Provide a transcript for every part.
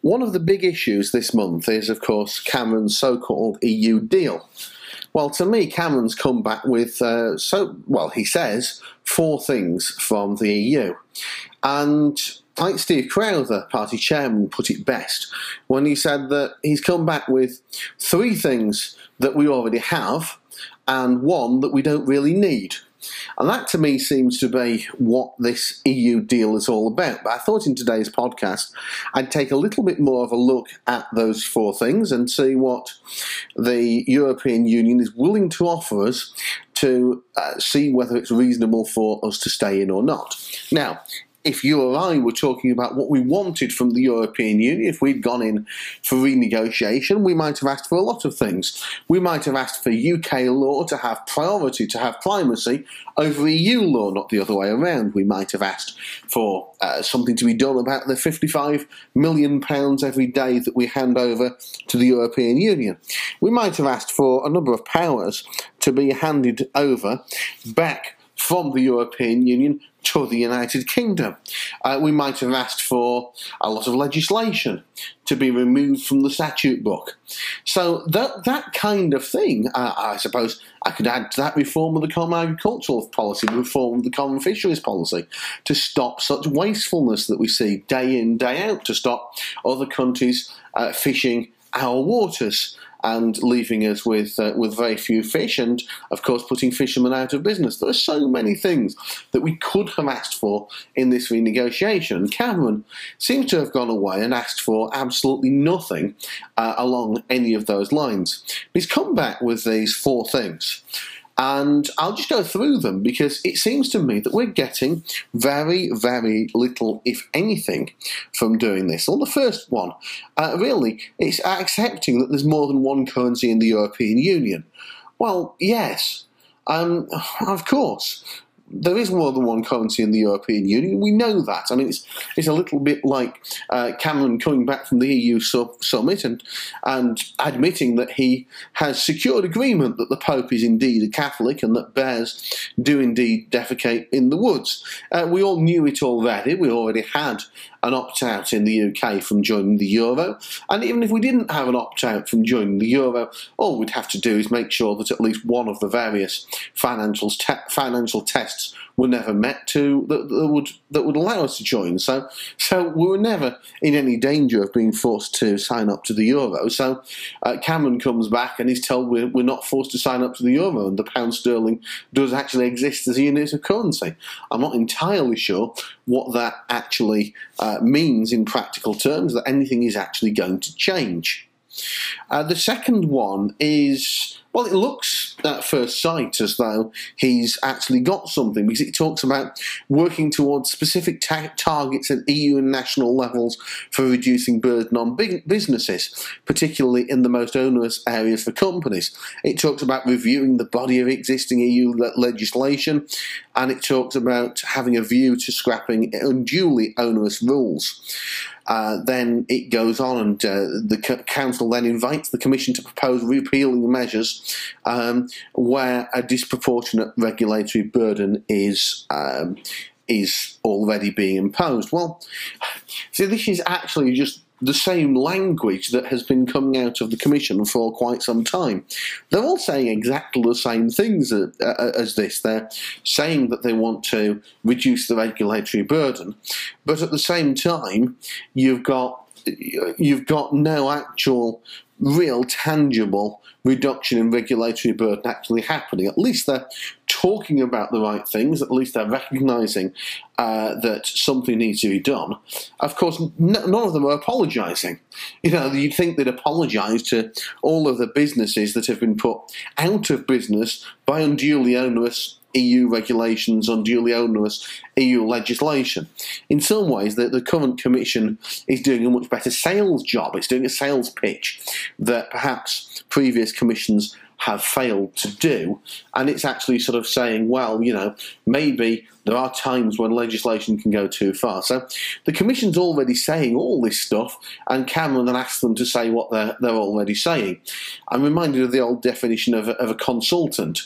One of the big issues this month is, of course, Cameron's so-called EU deal. Well, to me, Cameron's come back with, he says, 4 things from the EU. And I think Steve Crowther, party chairman, put it best when he said that he's come back with 3 things that we already have and 1 that we don't really need. And that to me seems to be what this EU deal is all about. But I thought in today's podcast I'd take a little bit more of a look at those 4 things and see what the European Union is willing to offer us to see whether it's reasonable for us to stay in or not. Now, if you or I were talking about what we wanted from the European Union, if we'd gone in for renegotiation, we might have asked for a lot of things. We might have asked for UK law to have priority, to have primacy over EU law, not the other way around. We might have asked for something to be done about the £55 million every day that we hand over to the European Union. We might have asked for a number of powers to be handed over back from the European Union to the United Kingdom. We might have asked for a lot of legislation to be removed from the statute book. So that kind of thing, I suppose I could add to that reform of the common agricultural policy, reform of the common fisheries policy, to stop such wastefulness that we see day in, day out, to stop other countries fishing our waters and leaving us with very few fish, and of course putting fishermen out of business. There are so many things that we could have asked for in this renegotiation. Cameron seems to have gone away and asked for absolutely nothing along any of those lines. He's come back with these 4 things. And I'll just go through them because it seems to me that we're getting very, very little, if anything, from doing this. Well, the first one, really, it's accepting that there's more than one currency in the European Union. Well, yes, of course. There is more than one currency in the European Union. We know that. I mean, it's a little bit like Cameron coming back from the EU summit and admitting that he has secured agreement that the Pope is indeed a Catholic and that bears do indeed defecate in the woods. We all knew it already. We already had an opt-out in the UK from joining the euro. And even if we didn't have an opt-out from joining the euro, all we'd have to do is make sure that at least one of the various financial tests were never met that would allow us to join. So we were never in any danger of being forced to sign up to the euro. So Cameron comes back and he's told we're not forced to sign up to the euro, and the pound sterling does actually exist as a unit of currency. I'm not entirely sure what that actually means in practical terms, that anything is actually going to change. The second one is, well, it looks at first sight as though he's actually got something, because it talks about working towards specific targets at EU and national levels for reducing burden on businesses, particularly in the most onerous areas for companies. It talks about reviewing the body of existing EU legislation, and it talks about having a view to scrapping unduly onerous rules. Then it goes on, and the Council then invites the Commission to propose repealing measures where a disproportionate regulatory burden is already being imposed. Well, see, this is actually just the same language that has been coming out of the Commission for quite some time. They're all saying exactly the same things as this. They're saying that they want to reduce the regulatory burden, but at the same time, you've got no actual, real, tangible reduction in regulatory burden actually happening. At least they're talking about the right things. At least they're recognising that something needs to be done. Of course, none of them are apologising. You know, you'd think they'd apologise to all of the businesses that have been put out of business by unduly onerous EU regulations, unduly onerous EU legislation. In some ways, the current Commission is doing a much better sales job. It's doing a sales pitch that perhaps previous Commissions have failed to do, and it's actually sort of saying, well, you know, maybe there are times when legislation can go too far. So the Commission's already saying all this stuff, and Cameron then asked them to say what they're already saying. I'm reminded of the old definition of a consultant,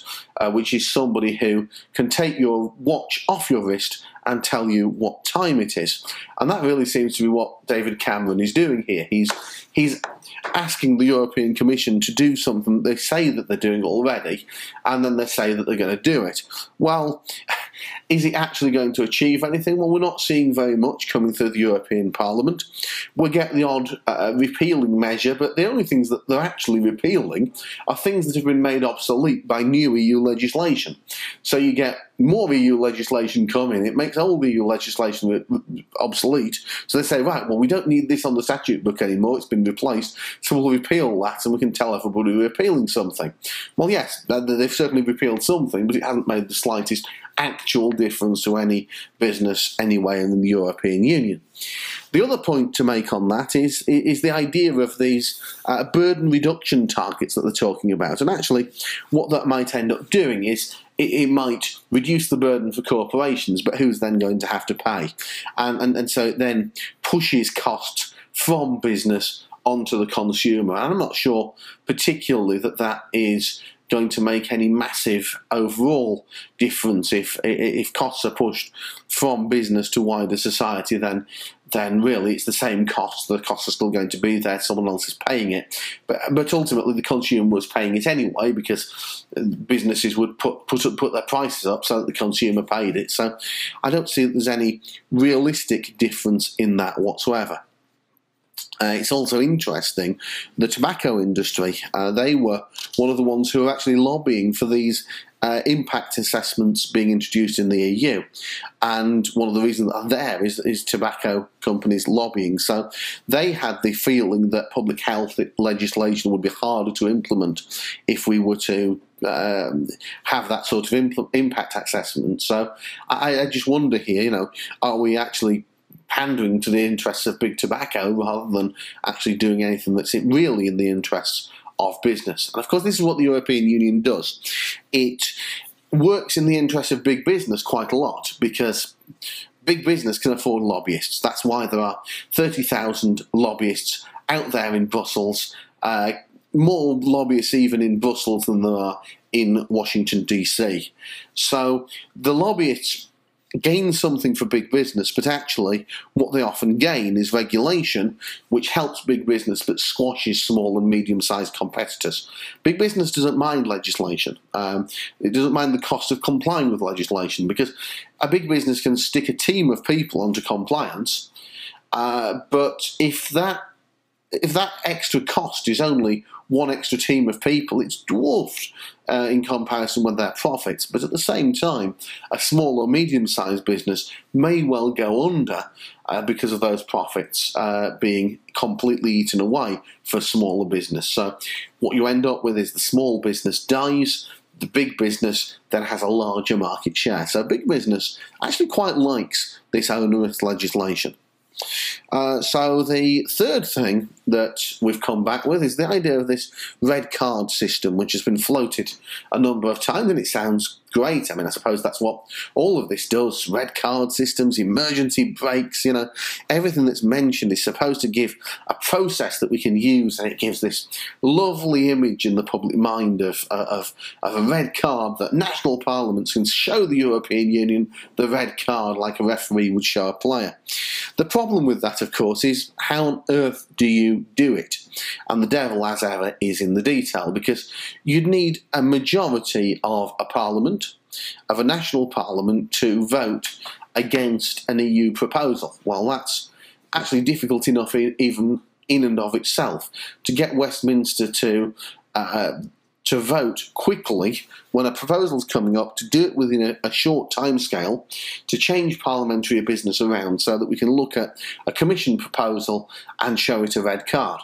which is somebody who can take your watch off your wrist and tell you what time it is. And that really seems to be what David Cameron is doing here. He's asking the European Commission to do something they say that they're doing already, and then they say that they're going to do it. Well, is it actually going to achieve anything? Well, we're not seeing very much coming through the European Parliament. We get the odd repealing measure, but the only things that they're actually repealing are things that have been made obsolete by new EU legislation. So you get more EU legislation coming, it makes old EU legislation obsolete. So they say, right, well, we don't need this on the statute book anymore, it's been replaced, so we'll repeal that and we can tell everybody we're repealing something. Well, yes, they've certainly repealed something, but it hasn't made the slightest actual difference to any business anywhere in the European Union. The other point to make on that is the idea of these burden reduction targets that they're talking about. And actually, what that might end up doing is it might reduce the burden for corporations, but who's then going to have to pay? And so it then pushes costs from business onto the consumer. And I'm not sure particularly that is going to make any massive overall difference. If costs are pushed from business to wider society, then really it's the same cost. The costs are still going to be there, someone else is paying it. But ultimately the consumer was paying it anyway, because businesses would put their prices up so that the consumer paid it. So I don't see that there's any realistic difference in that whatsoever. It's also interesting, the tobacco industry, they were one of the ones who were actually lobbying for these impact assessments being introduced in the EU. And one of the reasons that there is tobacco companies lobbying. So they had the feeling that public health legislation would be harder to implement if we were to have that sort of impact assessment. So I just wonder here, are we actually pandering to the interests of big tobacco rather than actually doing anything that's really in the interests of business? And of course, this is what the European Union does. It works in the interests of big business quite a lot, because big business can afford lobbyists. That's why there are 30,000 lobbyists out there in Brussels, more lobbyists even in Brussels than there are in Washington, DC. So the lobbyists gain something for big business, but actually what they often gain is regulation, which helps big business but squashes small and medium-sized competitors. Big business doesn't mind legislation. It doesn't mind the cost of complying with legislation, because a big business can stick a team of people onto compliance, but if that extra cost is only one extra team of people, it's dwarfed in comparison with their profits. But at the same time, a small or medium-sized business may well go under because of those profits being completely eaten away for a smaller business. So what you end up with is the small business dies, the big business then has a larger market share. So big business actually quite likes this onerous legislation. So the third thing that we've come back with is the idea of this red card system, which has been floated a number of times, and it sounds great. I mean, I suppose that's what all of this does. Red card systems, emergency brakes, everything that's mentioned is supposed to give a process that we can use, and it gives this lovely image in the public mind of a red card that national parliaments can show the European Union the red card like a referee would show a player. The problem with that, of course, is how on earth do you do it? And the devil, as ever, is in the detail, because you'd need a majority of a parliament, of a national parliament, to vote against an EU proposal. Well, that's actually difficult enough even in and of itself. To get Westminster to vote quickly when a proposal's coming up, to do it within a short time scale, to change parliamentary business around so that we can look at a commission proposal and show it a red card.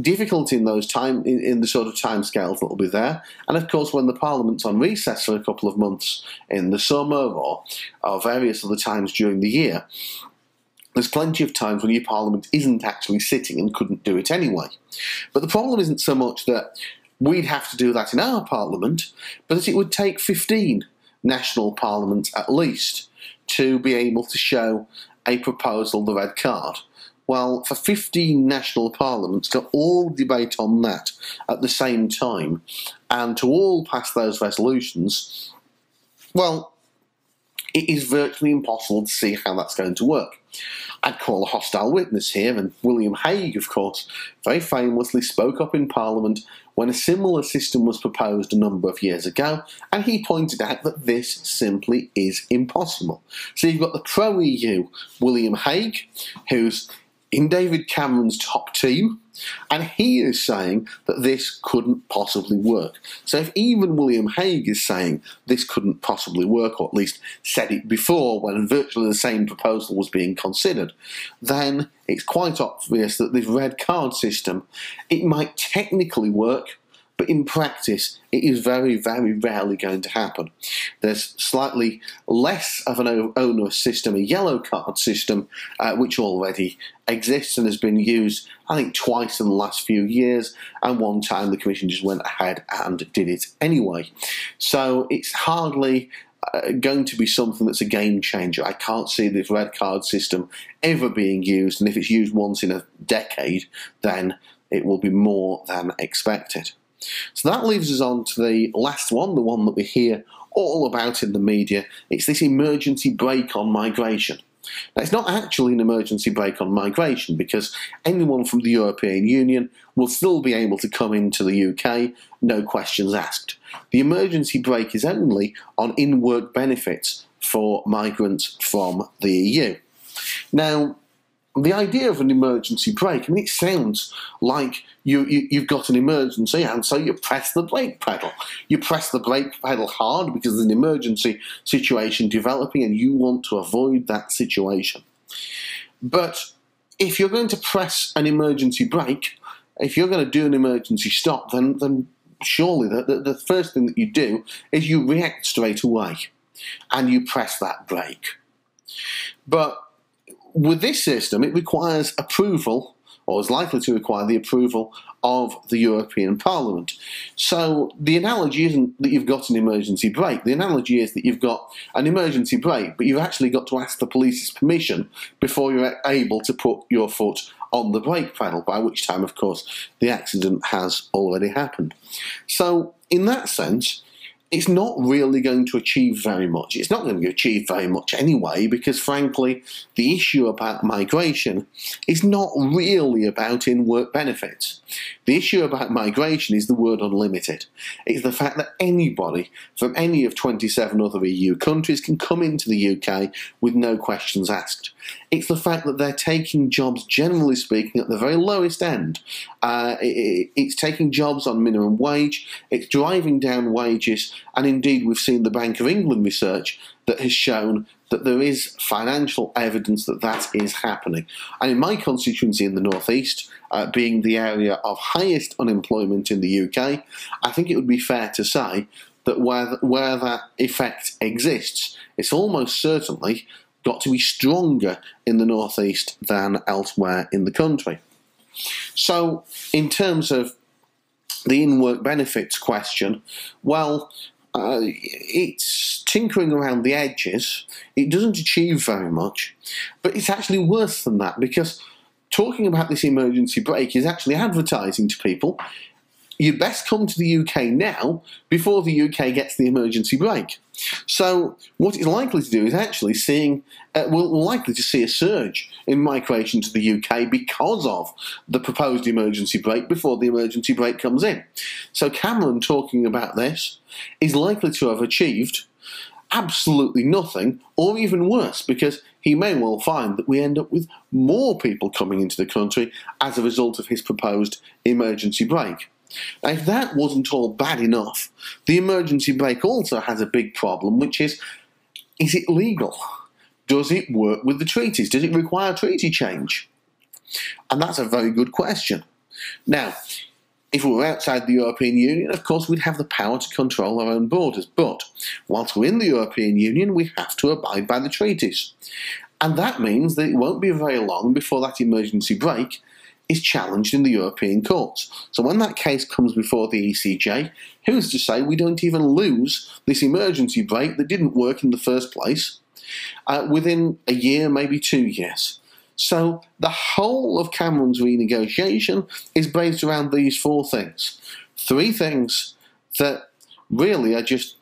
Difficult in those in the sort of timescales that will be there, and of course when the Parliament's on recess for a couple of months in the summer or various other times during the year, there's plenty of times when your Parliament isn't actually sitting and couldn't do it anyway. But the problem isn't so much that we'd have to do that in our Parliament, but that it would take 15 national parliaments at least to be able to show a proposal the red card. Well, for 15 national parliaments to all debate on that at the same time and to all pass those resolutions, well, it is virtually impossible to see how that's going to work. I'd call a hostile witness here, and William Hague, of course, very famously spoke up in Parliament when a similar system was proposed a number of years ago, and he pointed out that this simply is impossible. So you've got the pro-EU William Hague, who's in David Cameron's top team, and he is saying that this couldn't possibly work. So if even William Hague is saying this couldn't possibly work, or at least said it before when virtually the same proposal was being considered, then it's quite obvious that this red card system, it might technically work, but in practice, it is very, very rarely going to happen. There's slightly less of an onerous system, a yellow card system, which already exists and has been used, I think, twice in the last few years, and one time the Commission just went ahead and did it anyway. So it's hardly going to be something that's a game changer. I can't see this red card system ever being used, and if it's used once in a decade, then it will be more than expected. So that leaves us on to the last one, the one that we hear all about in the media. It's this emergency brake on migration. Now, it's not actually an emergency brake on migration, because anyone from the European Union will still be able to come into the UK, no questions asked. The emergency brake is only on in-work benefits for migrants from the EU. Now, the idea of an emergency brake, I mean, it sounds like you've got an emergency and so you press the brake pedal. You press the brake pedal hard because there's an emergency situation developing and you want to avoid that situation. But if you're going to press an emergency brake, if you're going to do an emergency stop, then surely the first thing that you do is you react straight away and you press that brake. But with this system, it requires approval, or is likely to require the approval of the European Parliament. So the analogy isn't that you've got an emergency brake. The analogy is that you've got an emergency brake, but you've actually got to ask the police's permission before you're able to put your foot on the brake pedal, by which time, of course, the accident has already happened. So in that sense, it's not really going to achieve very much. It's not going to achieve very much anyway, because frankly, the issue about migration is not really about in-work benefits. The issue about migration is the word unlimited. It's the fact that anybody from any of 27 other EU countries can come into the UK with no questions asked. It's the fact that they're taking jobs, generally speaking, at the very lowest end. It's taking jobs on minimum wage, it's driving down wages, and indeed we've seen the Bank of England research that has shown that there is financial evidence that that is happening. And in my constituency in the North East, being the area of highest unemployment in the UK, I think it would be fair to say that where that effect exists, it's almost certainly got to be stronger in the North East than elsewhere in the country. So in terms of the in-work benefits question, well, it's tinkering around the edges. It doesn't achieve very much, but it's actually worse than that, because talking about this emergency brake is actually advertising to people, you'd best come to the UK now before the UK gets the emergency brake. So what it's likely to do is actually we're likely to see a surge in migration to the UK because of the proposed emergency brake before the emergency brake comes in. So Cameron talking about this is likely to have achieved absolutely nothing, or even worse, because he may well find that we end up with more people coming into the country as a result of his proposed emergency brake. Now, if that wasn't all bad enough, the emergency brake also has a big problem, which is it legal? Does it work with the treaties? Does it require treaty change? And that's a very good question. Now, if we were outside the European Union, of course, we'd have the power to control our own borders. But whilst we're in the European Union, we have to abide by the treaties. And that means that it won't be very long before that emergency brake is challenged in the European courts. So when that case comes before the ECJ, who's to say we don't even lose this emergency brake that didn't work in the first place within a year, maybe 2 years? So the whole of Cameron's renegotiation is based around these 4 things. 3 things that really are just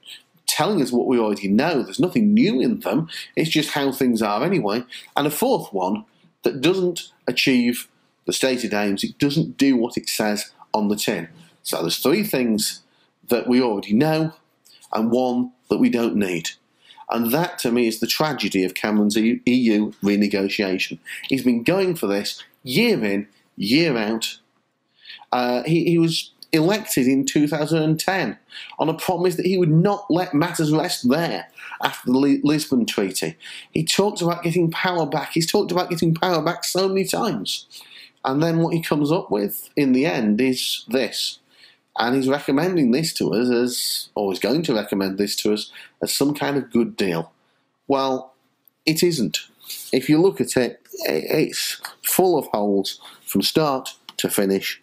telling us what we already know. There's nothing new in them. It's just how things are anyway. And a 4th one that doesn't achieve the stated aims. It doesn't do what it says on the tin. So there's 3 things that we already know and 1 that we don't need. And that, to me, is the tragedy of Cameron's EU renegotiation. He's been going for this year in, year out. He was elected in 2010 on a promise that he would not let matters rest there after the Lisbon Treaty. He talked about getting power back. He's talked about getting power back so many times. And then what he comes up with in the end is this. And he's recommending this to us or he's going to recommend this to us as some kind of good deal. Well, it isn't. If you look at it, it's full of holes from start to finish.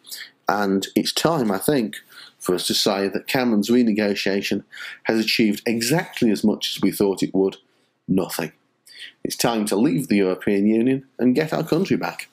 And it's time, I think, for us to say that Cameron's renegotiation has achieved exactly as much as we thought it would, nothing. It's time to leave the European Union and get our country back.